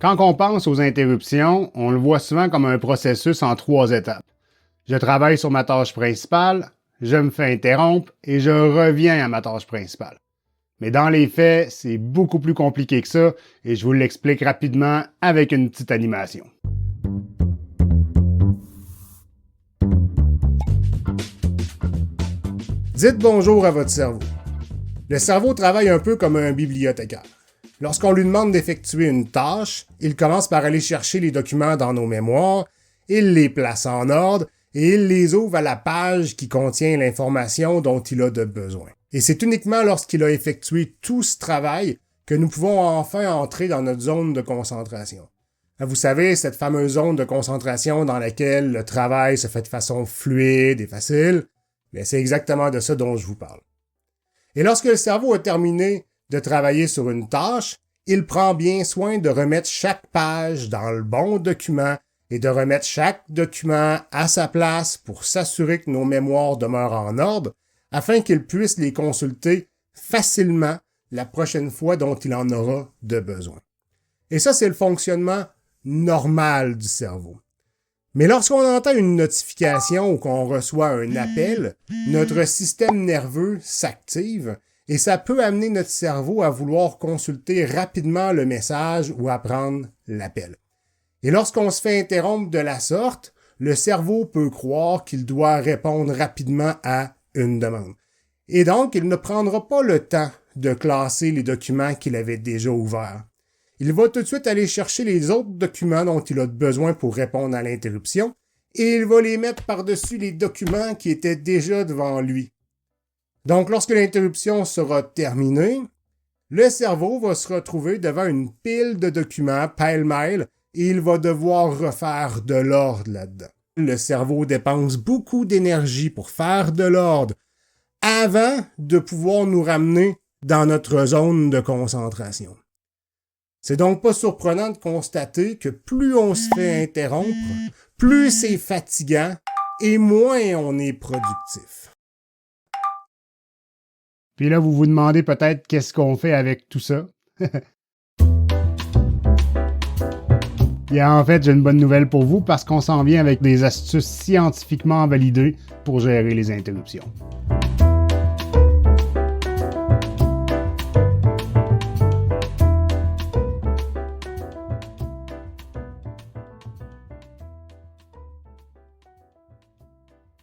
Quand on pense aux interruptions, on le voit souvent comme un processus en 3 étapes. Je travaille sur ma tâche principale, je me fais interrompre et je reviens à ma tâche principale. Mais dans les faits, c'est beaucoup plus compliqué que ça et je vous l'explique rapidement avec une petite animation. Dites bonjour à votre cerveau. Le cerveau travaille un peu comme un bibliothécaire. Lorsqu'on lui demande d'effectuer une tâche, il commence par aller chercher les documents dans nos mémoires, il les place en ordre et il les ouvre à la page qui contient l'information dont il a de besoin. Et c'est uniquement lorsqu'il a effectué tout ce travail que nous pouvons enfin entrer dans notre zone de concentration. Vous savez, cette fameuse zone de concentration dans laquelle le travail se fait de façon fluide et facile, mais c'est exactement de ça dont je vous parle. Et lorsque le cerveau a terminé de travailler sur une tâche, il prend bien soin de remettre chaque page dans le bon document et de remettre chaque document à sa place pour s'assurer que nos mémoires demeurent en ordre afin qu'il puisse les consulter facilement la prochaine fois dont il en aura de besoin. Et ça, c'est le fonctionnement normal du cerveau. Mais lorsqu'on entend une notification ou qu'on reçoit un appel, notre système nerveux s'active et ça peut amener notre cerveau à vouloir consulter rapidement le message ou à prendre l'appel. Et lorsqu'on se fait interrompre de la sorte, le cerveau peut croire qu'il doit répondre rapidement à une demande. Et donc, il ne prendra pas le temps de classer les documents qu'il avait déjà ouverts. Il va tout de suite aller chercher les autres documents dont il a besoin pour répondre à l'interruption et il va les mettre par-dessus les documents qui étaient déjà devant lui. Donc, lorsque l'interruption sera terminée, le cerveau va se retrouver devant une pile de documents pêle-mêle et il va devoir refaire de l'ordre là-dedans. Le cerveau dépense beaucoup d'énergie pour faire de l'ordre avant de pouvoir nous ramener dans notre zone de concentration. C'est donc pas surprenant de constater que plus on se fait interrompre, plus c'est fatigant et moins on est productif. Puis là, vous vous demandez peut-être qu'est-ce qu'on fait avec tout ça. Et en fait, j'ai une bonne nouvelle pour vous parce qu'on s'en vient avec des astuces scientifiquement validées pour gérer les interruptions.